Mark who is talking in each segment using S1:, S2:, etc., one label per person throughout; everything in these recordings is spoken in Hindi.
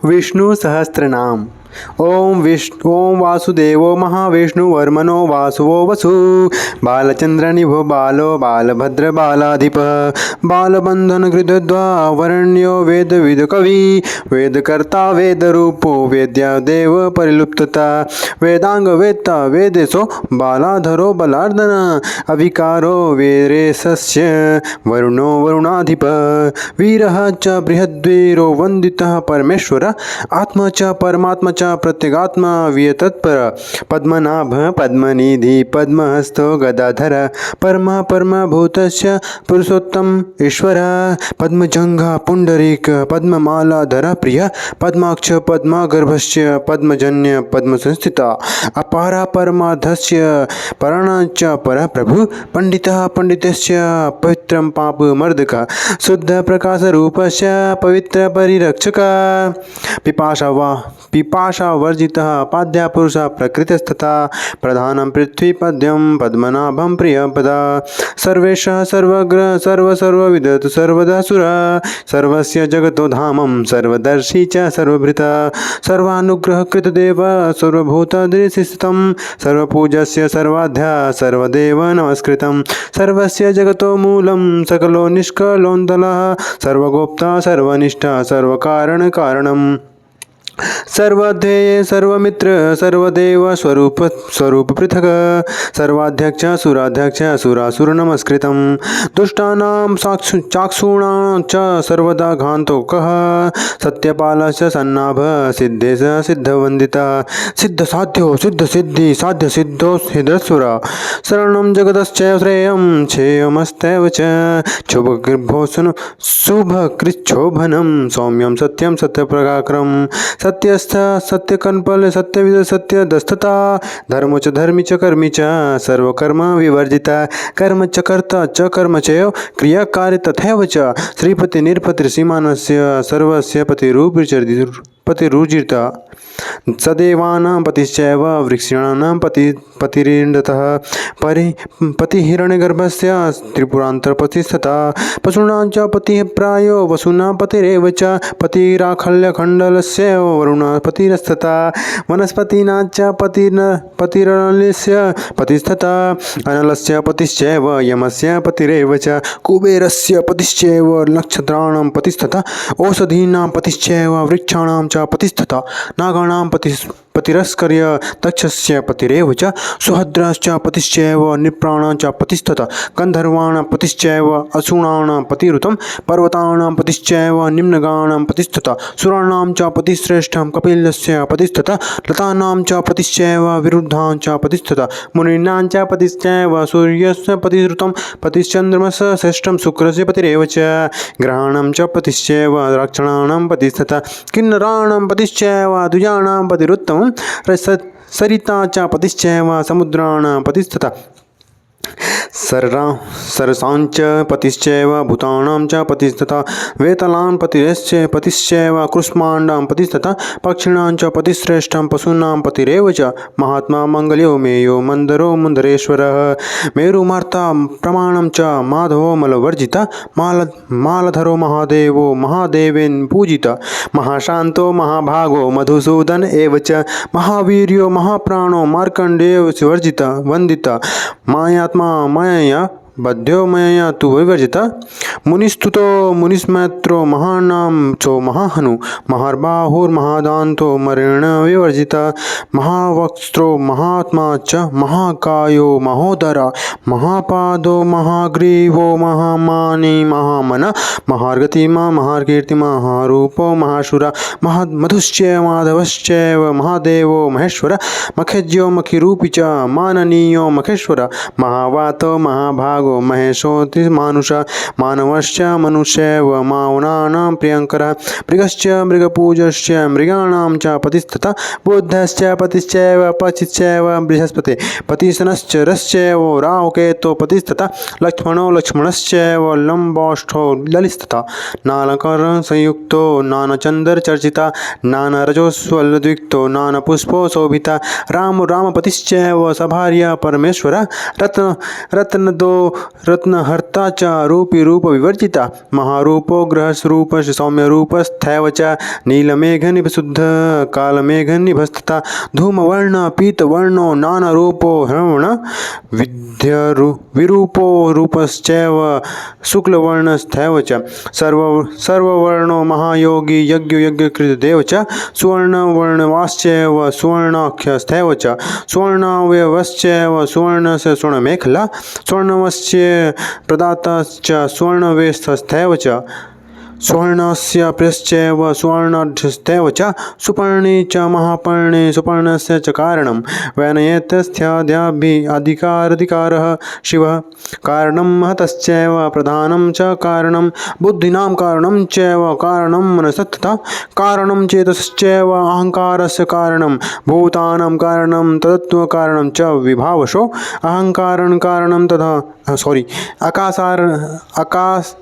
S1: विष्णु सहस्रनाम। ओम वासुदेवो महाविष्णुवर्मनो वासुवो वसु बालचंद्रनिभो बालो बालभद्र बालाधिप बालबंधन कृतद्वा वरण्यो वेदविद कवि वेदकर्ता वेदरूपो वेद्यादेव परिलुप्तता वेदांग वेत्ता वेदेशो बालाधरो बलार्दन अविकारो वीरेशस्य वरुणो वरुणाधिप वीरः च बृहद्वीरो वंदितः परमेश्वर आत्मा च परमात्मा च प्रत्यगात्मा वियतत्पर पद्मनाभ पद्मनिधि पद्महस्तो गदाधर परमभूतस्य पुरुषोत्तम ईश्वर पद्मजंघा पुंडरीक पद्ममालाधर प्रिय पद्माक्ष पद्मगर्भस्य पद्मजन्य पद्मसंस्थिता अपारा परमाधस्य पराणाच परप्रभु पंडितः पंडितस्य पवित्रं पापमर्दकः शुद्ध प्रकाशरूपस्य पवित्र परिरक्षक पिपाशा वर्जितः पाद्यापुरुषः प्रकृतिस्तथा प्रधानं पृथ्वीपद्यं पद्मनाभं प्रियपदा सर्वेशः सर्वग्र सर्वविदत् सर्वदा सुर सर्वस्य जगतो धामं सर्वदर्शी च सर्वभृत सर्वानुग्रहकृतदेव सर्वभूतदृशिस्थितं सर्वपूजस्य सर्वाध्या सर्वदेव नमस्कृतं सर्वस्य जगतो मूलं सकलो निष्कलोन्दलः सर्वगोप्ता सर्वनिष्ठा सर्वकारणकारणम् सर्वाध्येय सर्वमित्र सर्वदेव स्वरूप पृथक सर्वाध्यक्ष सुराध्यक्ष सुरासुर नमस्कृतं दुष्टानां चाक्षुषाणां च सर्वदा घान्तोकः सत्यपालश्च सन्नाभ सिद्धेश सिद्धवन्दिता सिद्धसाध्यो सिद्धसिद्धि साध्यसिद्धो सिद्धसुर शरणं जगतश्चैव श्रेयं क्षेयमस्तैव च शुभकृच्छोभनं सौम्यं सत्यं सत्यप्रकाक्रं सत्यस्थ सत्यकल्पल सत्यविद सत्यदस्तता धर्म च धर्मी च कर्मी च सर्वकर्म विवर्जिता कर्म च कर्ता च कर्म चैव क्रियाकार्य तथैव च श्रीपति निरपति श्रीमानस्य सर्वस्य पतिरुजिता सदेवानां पतिश्चैव वृक्षाणां पतिरिण्डतः पतिहिरण्यगर्भस्य त्रिपुरान्तरपतिस्तथा पशूनां च पतिः प्रायो वसूनां पतिरेव च पतिराखल्यखण्डलस्य वरुणपतिरस्तथा वनस्पतीनां च पतिरनलस्य पतिस्तथा अनलस्य पतिश्चैव यमस्य पतिरेव च कुबेरस्य पतिश्चैव नक्षत्राणां पतिस्तथा औषधीनां पतिश्चैव वृक्षाणां च पतिस्तथा नागानां पतिरस्कर्य दक्षस्य पतिरेव च सुहद्रश्च पतिश्चैव निप्राणां च पतिस्तथा गन्धर्वाणां पतिश्चैव असुराणां पतिरुतं पर्वतानां पतिश्चैव निम्नगानां पतिस्तथा सुराणां च पतिश्रेष्ठं कपिलस्य पतिस्तथा लतानां च पतिश्चैव विरुद्धां च पतिस्तथा मुनीनां च पतिश्चैव सूर्यस्य पतिरुतं पतिश्चन्द्रमस्य श्रेष्ठं शुक्रस्य पतिरेव च ग्रहाणां च पतिश्चैव रक्षणानां पतिस्तथा किन्नराणां पतिश्चैव द्विजानां पतिरुत्तमं सरिता च पतिश्चैव समुद्राणां पतिस्तथा सरसांच पतिश्चैव भूतानां च पतिस्तथा वेतलां पतिश्चैव कुष्माण्डां पतिस्तथा पक्षिणां च पतिश्रेष्ठं पशूनां पतिरेव च महात्मा मंगल्यो मेयो मंदरो मुन्दरेश्वरः मेरुमार्ता प्रमाणं च माधवो मलवर्जिता मालधरो महादेवो महादेवेन पूजिता महाशान्तो महाभागो मधुसूदन एव च महावीर्यो महाप्राणो मार्कण्डेयो सुवर्जिता वन्दिता मायात्मा माया बद्ध्यो मया तु विवर्जिता मुनिस्तुतो मुनिस्मैत्रो महानां चो महाहनु महार्बाहुर्महादान्तो मरेण विवर्जिता महावक्त्रो महात्मा च महाकायो महोदरा महापादो महाग्रीवो महामानी महामना महार्गतिमा महाकीर्तिमा महारूपो महाशुरा मधुश्चैव माधवश्चैव महादेवो महेश्वर मखेज्यो मखिरूपी च माननीयो मखेश्वर महावातो महाभागो महेशोति मानुष मानवश्च मनुष्यैव मानवानां प्रियङ्करः मृगश्च मृगपूजश्च मृगाणां च पतिस्तथा बुद्धश्च पतिश्चैव पतिश्चैव बृहस्पति पतिशनश्च रश्चैव राहुकेतो पतिस्तथा लक्ष्मणो लक्ष्मणश्चैव लम्बोष्ठो ललिस्तथा नालकर संयुक्तो नानचन्द्रचर्चिता नानरजोस्वलद्विक्तो नानपुष्पो शोभिता रामपतिश्चैव सभार्या परमेश्वर रत्नदो रत्नहर्ता च रूपी रूप विवर्जिता महारूपो ग्रहस्वरूप सौम्यरूपस्थैव च नीलमेघनिभशुद्ध कालमेघनिभस्तथा धूमवर्ण पीतवर्णो नानारूपो ह्रवण विरूपो रूपश्चैव शुक्लवर्णस्थैव च सर्ववर्णो महायोगी यज्ञकृतदेव च सुवर्णवर्णवाश्चैव सुवर्णाख्यस्थैव च सुवर्णावयवश्चैव सुवर्णस्य स्वर्णमेखला स्वर्णवस्य प्रदाताश्च स्वर्णवेस्थस्थैव च स्वर्णस्य प्रियश्चैव सुवर्णाढ्यस्थैव च सुपर्णे च महापर्णे सुपर्णस्य च कारणं वैनयत्यस्थ्याद्याभिः अधिकारः शिवः कारणं महतश्चैव प्रधानं च कारणं बुद्धीनां कारणं चैव कारणं मनस्तथा कारणं चेतसश्चैव अहंकारस्य कारणं भूतानां कारणं तत्त्वकारणं च विभावशो अहंकारण कारणं तथा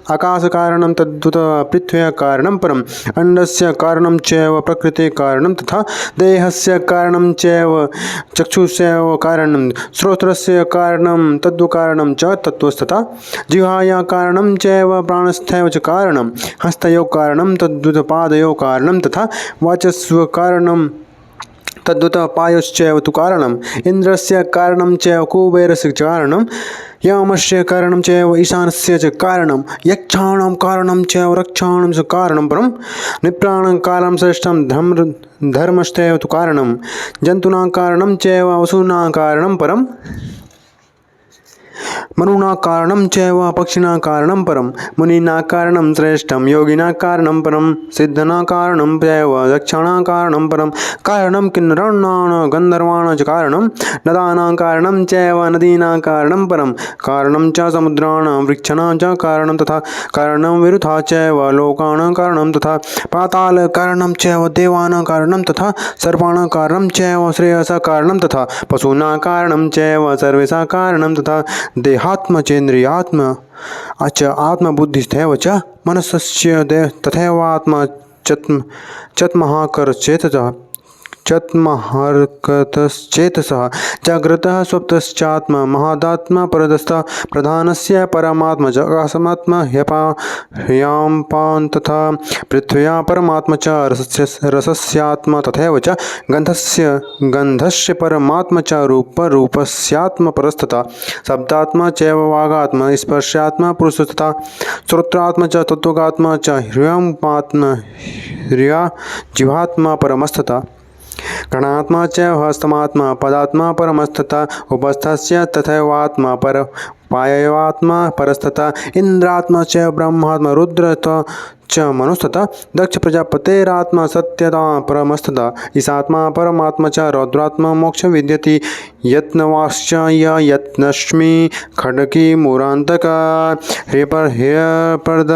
S1: आकाशकारणं तद्वत् पृथ्व्याः कारणं परम् अंडस्य कारणं चैव प्रकृतेः कारणं तथा देहस्य कारणं चैव चक्षुषैव कारणं श्रोत्रस्य कारणं तद्वकारणं च तत्त्वस्तथा जिह्वायाः कारणं चैव प्राणस्थैव च कारणं हस्तयोः कारणं तद्वत् पादयोः कारणं तथा वाचस्व कारणं तद्वत् पायोश्चैव तु कारणम् इन्द्रस्य कारणं चैव कुबेरस्य कारणं यमस्य कारणं चैव ईशानस्य च कारणं यक्षाणां कारणं चैव रक्षाणां च कारणं परं निप्राणां कारणं श्रेष्ठं धर्मश्चैव तु कारणं जन्तूनां कारणं चैव वसूनां कारणं परं मनुना कारणं चैव पक्षिणां कारणं परं मुनीनां कारणं श्रेष्ठं योगिनां कारणं परं सिद्धनां कारणं चैव दक्षाणां कारणं परं कारणं किन्नराणां गन्धर्वाणां च कारणं नदानां कारणं चैव नदीनां कारणं परं कारणं च समुद्राणां वृक्षाणां च कारणं तथा कारणं विरुद्धा चैव लोकानां कारणं तथा पातालकारणं चैव देवानां कारणं तथा सर्पाणां कारणं चैव श्रेयसः कारणं तथा पशूनां कारणं चैव सर्वेषां कारणं तथा देहात्मचेन्द्रियात्म च आत्मबुद्धिस्थैव च मनसस्य तथैवात्मा चत्महर्कतश्चेतसः जाग्रतः स्वप्तश्चात्मा महादात्मा परदस्थः प्रधानस्य परमात्मा च आकाशमात्मा ह्यपां तथा पृथ्व्याः परमात्मा च रसस्यात्मा तथैव च गन्धस्य परमात्मा च रूपस्यात्मा परस्तथा शब्दात्मा चैव वागात्मा स्पर्शात्मा पुरुषस्तथा श्रोत्रात्मा च तत्त्वगात्मा च ह्रिया जिह्वात्मा परमस्तथा गणात्मा च हस्तमात्मा पदात्मा परमस्तथा उपस्थस्य तथैवात्मा पर पायवात्मा परस्तथा इंद्रात्मा च ब्रह्मात्मा रुद्र च मनुस्तथा दक्ष प्रजापतेरात्मा सत्यता परमस्तथा ईशात्मा परमात्मा च रौद्रात्मा मोक्ष विद्यति यत्नवाश्च यत्नश्मि खड्गी मुरान्तक ह्यपर्द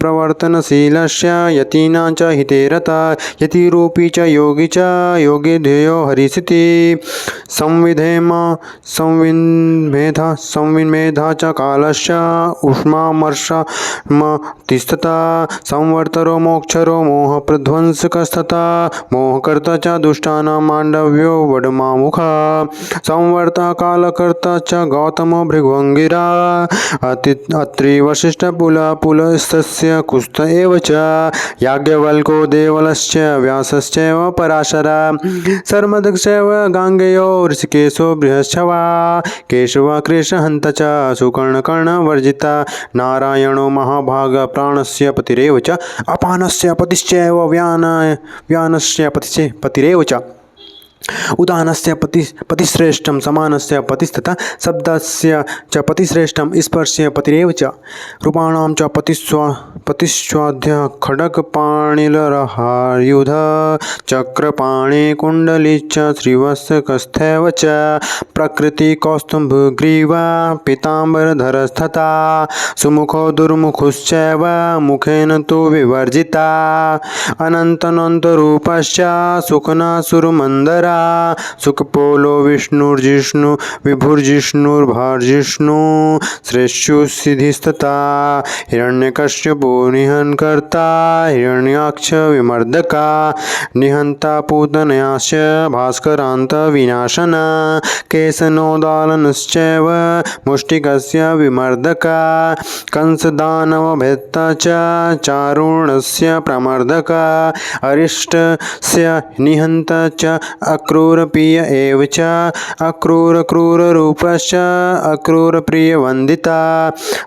S1: प्रवर्तनशीलस्य यतीनां च हितेरता यतिरूपी च योगी च योगी ध्येयो हरिसिति संविन्मेधा च कालस्य उष्मामर्षमतिस्तथा संवर्तरो मोक्षरो मोहप्रध्वंसकस्तथा मोहकर्ता च दुष्टानां माण्डव्यो वडमामुखा संवर्ता कालकर्ता च गौतमो भृग्वङ्गिरा अत्रि वसिष्ठपुलस्तस्य कुस्त एव च याज्ञवल्को देवलश्च व्यासश्चैव पराशरा सर्मदक्षैव गाङ्गेयो ऋषिकेशो बृहच्छवा केशवा कृशहन्त च सुकर्णकर्णवर्जिता नारायणो महाभाग प्राणस्य पतिरेव च अपानस्य पतिश्चैव व्यानस्य पतिरेव च उदानस्य पतिश्रेष्ठं समानस्य पतिस्तथा शब्दस्य च पतिश्रेष्ठं स्पर्शस्य पतिरेव च रूपाणां च पतिस्वाध्य खड्गपाणिलरहायुध चक्रपाणि कुण्डली च श्रीवत्सकस्थैव च प्रकृतिकौस्तुभग्रीवा पीताम्बरधरस्तथा सुमुखो दुर्मुखश्चैव मुखेन तु विवर्जिता अनन्तरूपश्च सुखनासुरमन्दरा सुखपोलो विष्णुर्जिष्णु विभुर्जिष्णुर्भार्जिष्णु श्रेष्ठुसिधिस्तथा हिरण्यकश्यपो निहनकर्ता हिरण्याक्ष विमर्दका निहंता पूतनयाश्च भास्करान्त विनाशना केशनोदालनश्चैव मुष्टिकस्य विमर्दका कंसदानवभेत्ता च चारुणस्य प्रमर्दका अरिष्टस्य निहन्ता च अक्रूरप्रिय एव च अक्रूरक्रूररूपश्च अक्रूरप्रियवन्दिता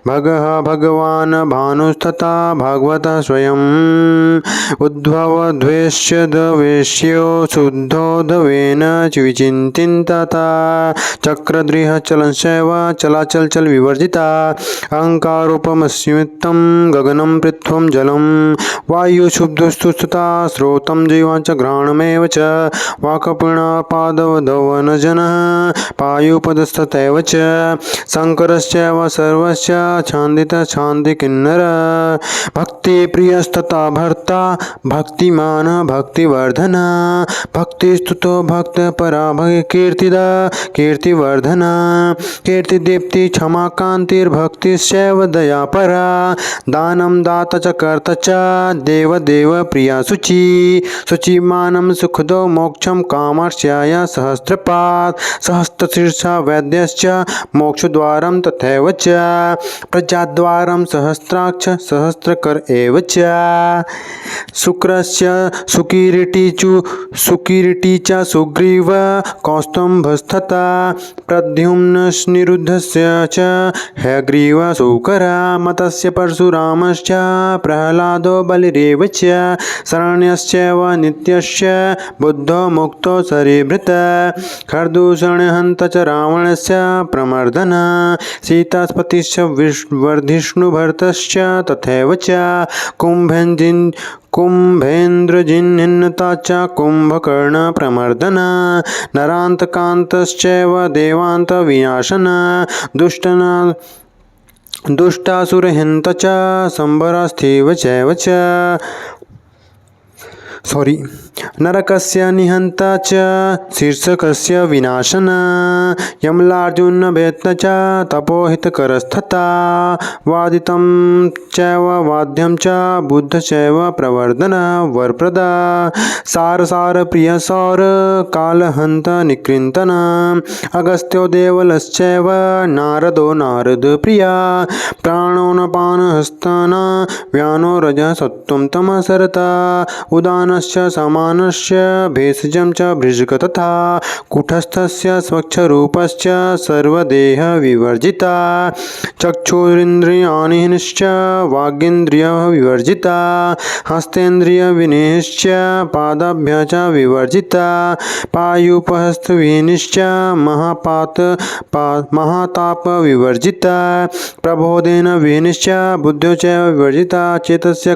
S1: भगवान् भानुस्तथा भागवतः स्वयं उद्भवद्वेश्य द्वेष्यो शुद्धोधवेन विचिन्तितता चक्रद्रिह चलंशैव चलाचल विवर्जिता अहङ्कारोपमस्मितं गगनं पृथ्वं जलं वायुशुद्धस्तुस्तुता स्रोतं जीवाञ्च घ्राणमेव च वाक्पीणापादवधवनजनः पायुपदस्तथैव च शङ्करश्चैव सर्वस्य छान्दितछान्दिकिन्नर भक्तिप्रियस्तथा भर्ता भक्तिमान भक्तिवर्धना भक्तिस्तुतो भक्तपरा कीर्तिदा कीर्तिवर्धना कीर्तिदीप्ति क्षमा कान्तिर्भक्तिश्चैव दयापरा दानं दाता च कर्ता च देवदेव प्रिया शुचिमानं सुखदो मोक्षं कामर्ष्याय सहस्रपात् सहस्रशीर्षा वैद्यश्च मोक्षद्वारं तथैव च प्रजाद्वारं सहस्राक्ष सहस्रकर एव च शुक्रस्य सुकिरीटी च सुग्रीव कौस्तुभस्तथा प्रद्युम्ननिरुद्धस्य च हयग्रीव शूकरा मतस्य परशुरामश्च प्रह्लादो बलिरेव च शरण्यश्चैव नित्यस्य बुद्धो मुक्तो शरीभृत खरदूषणहन्त च रावणस्य प्रमर्दना सीतास्पतिश्च वर्धिष्णुभरतश्च तथैव च कुम्भेन्द्रजिन्हिन्नता च कुम्भकर्ण प्रमर्दना नरान्तकान्तश्चैव देवान्तविनाशना दुष्टासुरहिन्ता च सम्बरास्थिव चैव च नरकस्य निहन्ता च शीर्षकस्य विनाशना यमलार्जुनभेत्ता च तपोहितकरस्तथा वादितं चैव वाद्यं च बुद्धश्चैव प्रवर्धना वरप्रदा सारप्रिय सौर कालहन्त निकृन्तना अगस्त्यो देवलश्चैव नारदो नारदप्रिया प्राणोनपानहस्तना व्यानो रजः सत्त्वं तमः सरता उदानश्च समानस्य भेषजं च भृशक तथा कुटस्थस्य स्वच्छरूपश्च सर्वदेह विवर्जिता चक्षुरिन्द्रियाणिश्च वागीन्द्रियः विवर्जिता हस्तेन्द्रियविनेश्च पादाभ्यः च विवर्जिता पायुपहस्तविहीनश्च महाताप विवर्जिता प्रबोधेन विहीनश्च बुद्ध्यो च विवर्जिता चेतस्य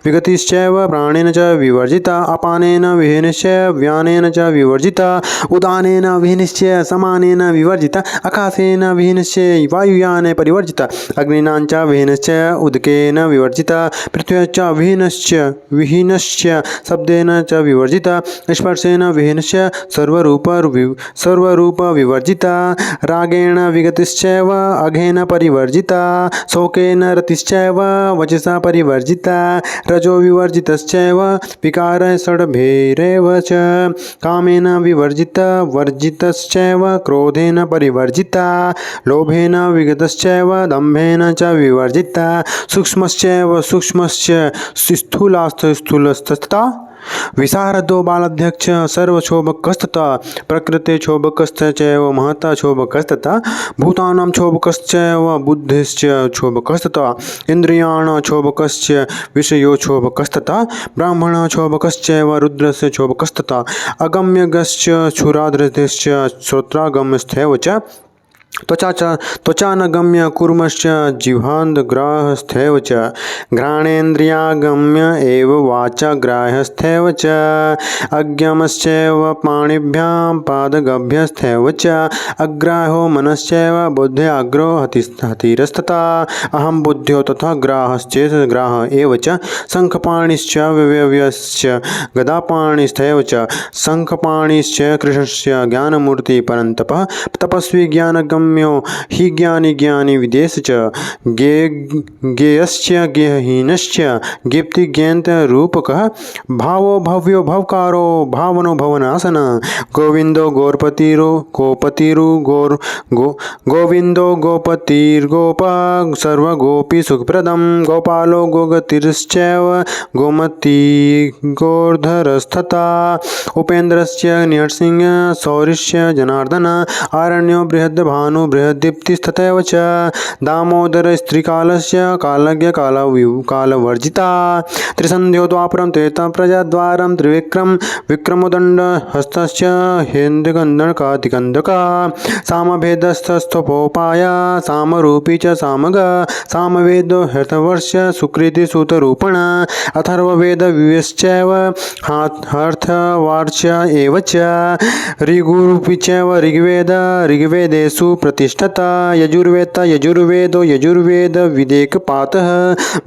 S1: विगतिश्चैव प्राणेन च विवर्जिता अपानेन विहीनश्च व्यानेन च विवर्जिता उदानेन विहीनश्च समानेन विवर्जिता आकाशेन विहीनश्च वायुयान परिवर्जिता अग्निना च विहीनश्च उदकेन विवर्जिता पृथ्व्या च विहीनश्च शब्देन च विवर्जिता स्पर्शेन विहीनश्च सर्वरूप विवर्जिता रागेण विगतिश्चैव अघेन परिवर्जिता शोकेन रतिश्चैव वचसा परिवर्जिता रजो विवर्जितश्चैव विकार षड्भैरेव च कामेन विवर्जिता वर्जितश्चैव क्रोधेन परिवर्जिता लोभेन विगतश्चैव दम्भेन च विवर्जिता सूक्ष्मश्चैव सूक्ष्मश्च स्थूलस्तथा विशारदो बालाध्यक्ष सर्वक्षोभकस्तथा प्रकृते क्षोभकश्चैव महता क्षोभकस्तथा भूतानां क्षोभकश्चैव बुद्धिश्च क्षोभकस्तथा इन्द्रियाणां क्षोभकश्च विषयो क्षोभकस्तथा ब्राह्मणः क्षोभकश्चैव रुद्रस्य क्षोभकस्तथा अगम्यगश्च क्षुरादृतिश्च श्रोत्रागम्यस्थैव च त्वचानगम्य कुर्मश्च जिह्वान्तग्राहस्थैव च घ्राणेन्द्रियागम्य एव वाचाग्राह्यस्थैव च अज्ञमश्चैव पाणिभ्यां पादगभ्यस्थैव च अग्राह्यो मनश्चैव बुद्ध्याग्रो हतिरस्तथा अहं बुद्ध्यो तथा ग्राहश्चेत ग्राह एव च शङ्खपाणिश्च व्यव्यश्च गदापाणिस्थैव च शङ्खपाणिश्च कृष्णस्य ज्ञानमूर्ति परन्तपः तपस्वी ज्ञानगम्यो हि ज्ञानी विदेश च ज्ञेयश्च ज्ञेयहीनश्च ज्ञप्तिज्ञानरूपकः भावो भव्यो भवकारो भावनो भवनासन गोविंदो गोविंदो गोपतिर्गोप सर्वगोपी सुखप्रदं गोपालो गोगतिश्चैव गोमती गोर्धरस्तथा उपेन्द्रस्य नृसिंह शौरिश्य जनार्दन आरण्यो बृहद्भानु बृहद्दीप्तिस्तथैव च दामोदर स्त्रीकालस्य कालज्ञ कालवर्जिता त्रिसन्ध्यो द्वापरं त्रेता प्रजाद्वारं त्रिविक्रम विक्रमोदण्ड हस्तस्य हेन्दकन्दकादिकन्दका सामभेदस्थस्थोपोपाय सामरूपी च सामग सामवेदो हर्थवर्ष सुकृति सुतरूपण अथर्ववेद विवेश्चैव हर्थवार्च एव च ऋगुरूपी चैव ऋग्वेदेषु प्रतिष्ठता यजुर्वेदो यजुर्वेद विदेकपातः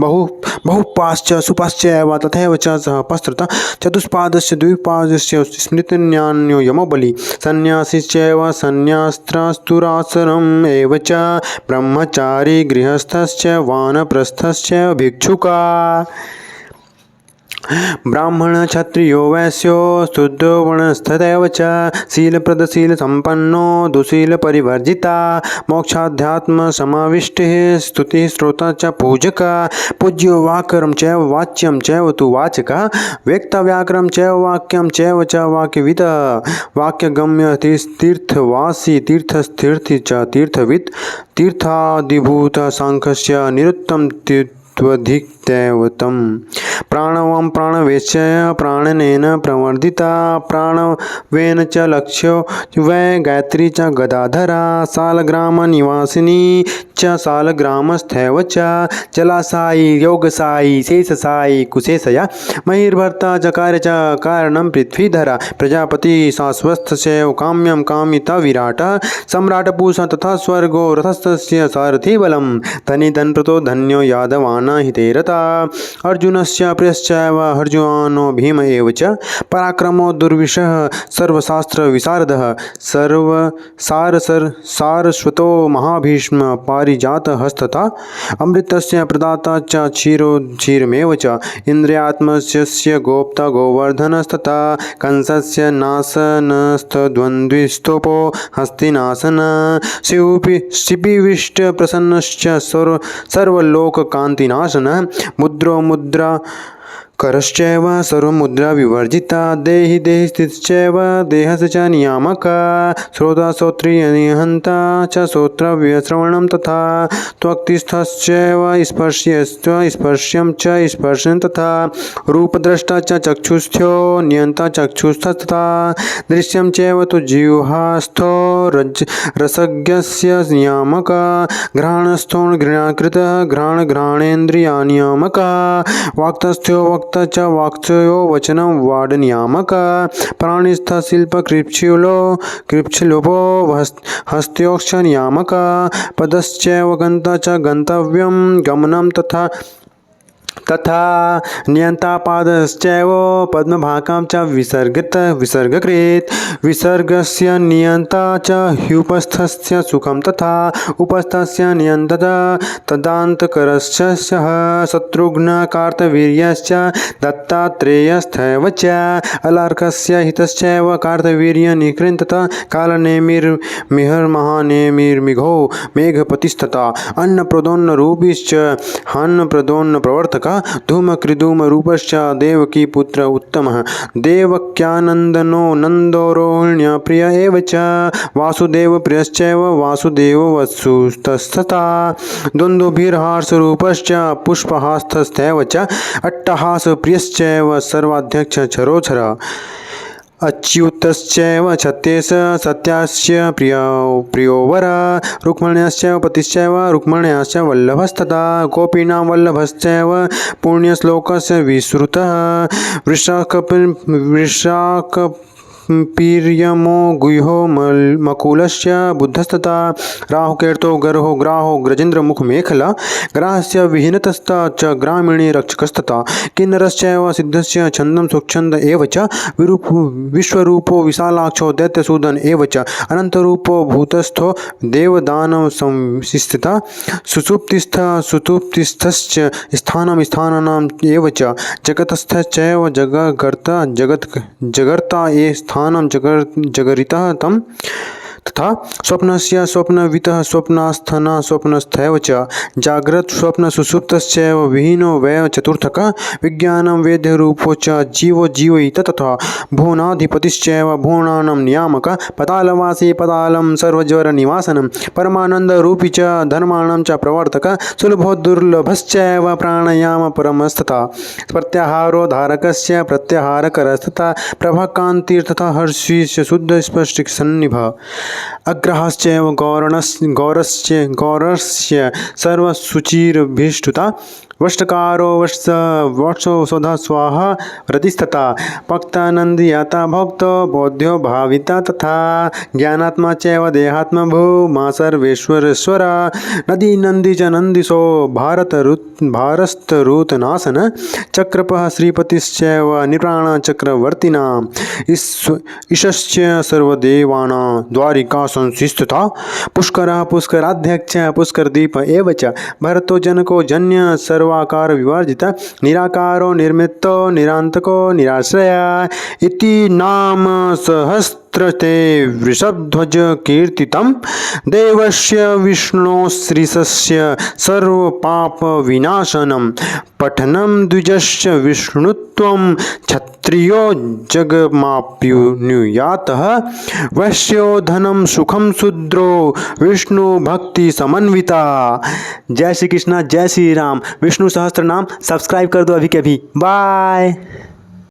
S1: बहुपाश्च सुपाश्चैव तथैव च सह पस्त्रता चतुष्पादस्य द्विपादस्य स्मृतिन्यान्यो यमोबली सन्न्यासीश्चैव सन्न्यास्त्रास्तुरासनम् एव च ब्रह्मचारी गृहस्थश्च वानप्रस्थश्च भिक्षुका ब्राह्मण क्षत्रियो वैश्यो शुद्धो वर्णस्थैव च शीलप्रदशील संपन्नो दुशील परिवर्जिता मोक्षाध्यात्म समाविष्टिः स्तुति श्रोता च पूजक पूज्यो वाक्यम चैव वाच्यम चैव तु वाचक व्यक्तव्याकरम चैव वाक्यम चैव च वाक्यविद वाक्यगम्य तीर्थवासी तीर्थस्थीर्थि च तीर्थविद तीर्थादिभूत सांख्यस्य निरुत्तम त्वधिकदैवतम् प्राणवं प्राणवेश्य प्राणनेन प्रवर्धिता प्राणवेन च लक्ष्यो वै गायत्री च गदाधरा सालग्राम निवासिनी च सालग्रामस्थैव च जलासायी योगसायी शेषसायी कुशेशया महिर्भर्ता चकार च कारणं पृथ्वीधरा प्रजापति शाश्वतस्यैव काम्यं कामिता विराट सम्राट पूषा तथा स्वर्गो रथस्थस्य सारथि बलं धनी धनप्रतो धन्यो यादवान् हितेरता अर्जुनस्य प्रियश्चैव अर्जुनो भीम एव च पराक्रमो दुर्विशः सर्वशास्त्र विशारदः सारस्वतो महाभीष्म पारिजात हस्तथा अमृतस्य प्रदाता च क्षीरमेव च इन्द्रियात्मस्य गोप्ता गोवर्धनस्तथा कंसस्य नाशनस्तद्वन्द्विस्तोपो हस्तिनाशन शिपिविष्ट प्रसन्नश्च सर्वलोककान्तिनाशन मुद्रो मुद्रा करश्चैव सर्वमुद्रा विवर्जिता देहि देहि स्थितश्चैव देहस्य च नियामक श्रोता श्रोत्रियनिहन्ता च श्रोत्रव्यश्रवणं तथा त्वक्तिस्थश्चैव स्पर्श्यं च स्पर्शन तथा रूपद्रष्टा च चक्षुस्थ्यो नियन्ता चक्षुस्तथा दृश्यं चैव तु जिह्वास्थो रसज्ञस्य नियामक घ्राणस्थो घृणाकृतः घ्राणेन्द्रियानियामक वाक्तस्थ्यो वक्त च वाक्चयो वचनं वाडनियामक प्राणिस्थ शिल्प कृच्छिलोपो हस्त्योक्ष नियामक पदश्चैव गन्ता च गन्तव्यं गमनं तथा नियंता पादश्चैव पद्मभाकां च विसर्गकृत विसर्गस्य नियंता च ह्युपस्थस्य सुखं तथा उपस्थस्य नियंता तदान्तकरश्च शत्रुघ्न कार्तवीर्यश्च दत्तात्रेयस्थैव च अलार्कस्य हितश्चैव कार्तवीर्यनिकृन् तथा कालनेमिर्मिहर्महानेमिर्मिघो मेघपतिस्तथा अन्नप्रदोन्नरूपिश्च हन्नप्रदोन्नप्रवर्तकः धूमकृदूमरूपश्च देवकी पुत्र उत्तमः देवक्यानन्दनो नन्दोरोहिण्य प्रिय एव च वासुदेवप्रियश्चैव वासुदेववत्सुस्तथा दुन्दुभिर्हासरूपश्च पुष्पहास्थस्थैव च अट्टहासप्रियश्चैव सर्वाध्यक्ष क्षरोक्षर अच्युतश्चैव सत्येश सत्यास्य प्रियो वर रुक्मिण्याश्चैव पतिश्चैव रुक्मिण्याश्च वल्लभस्तथा गोपीनां वल्लभश्चैव पुण्यश्लोकस्य विश्रुतः वृषाकपीर्यमो गुह्यो मकुलस्य बुद्धस्तथा राहुकेतो गर्हो ग्राहो गजेन्द्रमुखमेखला ग्राहस्य विहीनतस्ता च ग्रामीणे रक्षकस्तथा किन्नरश्चैव सिद्धस्य छन्दं सुच्छन्द एव च विश्वरूपो विशालाक्षो दैत्यसूदन एव च अनन्तरूपो भूतस्थो देवदानवसंस्थितः सुषुप्तिस्थश्च स्थानम् एव च जगतस्थश्चैव जगर्ता ये स्थानं जगरितः तं तथा स्वप्नस्य स्वप्नवितः स्वप्नास्थना स्वप्नस्थैव च जाग्रत् स्वप्न सुषुप्तश्चैव विहीनो वै चतुर्थकः विज्ञानं वेद्यरूपो च जीवो जीवयित तथा भुवनाधिपतिश्चैव भुवनानां नियामकः पतालवासी पतालं सर्वज्वरनिवासनं परमानन्दरूपी च धर्माणां च प्रवर्तकः सुलभो दुर्लभश्चैव प्राणायाम परमस्तथा प्रत्याहारो धारकस्य प्रत्याहारकरस्तथा प्रभाकान्तिर्तथा हर्षिस्य शुद्धस्पष्टिसन्निभः अग्रहाश्चैव गौरस्य सर्वशुचिरभिष्टुता वष्टकारो वत्सो स्वधा स्वाहा व्रतिस्तथा भक्तानन्दयाता भक्तो बोध्यो भाविता तथा ज्ञानात्मा चैव देहात्मा भूमा सर्वेश्वरेश्वर नदी नन्दी च नन्दिसो भारस्तरुतनासन चक्रपः श्रीपतिश्चैव निप्राणचक्रवर्तिनां ईशश्च सर्वदेवानां द्वारिका संस्थितः पुष्करः पुष्कराध्यक्ष पुष्करदीप एव च भरतो जनको जन्य सर्वाकार विवर्जित निराकारो निर्मितो निरांतको निराश्रय इति नाम सहस्रते वृषभध्वज कीर्तितं देवस्य विष्णोश्रीशस्य सर्वपाप विनाशनं पठनं द्विजस्य विष्णुत्वं क्षत्रियो जगमाप्नुयातः वैश्यो धनं सुखं शूद्रो विष्णु भक्ति समन्विता। जय श्री कृष्णा, जय श्री राम। विष्णु सहस्त्र नाम सब्सक्राइब कर दो अभी के अभी। बाय।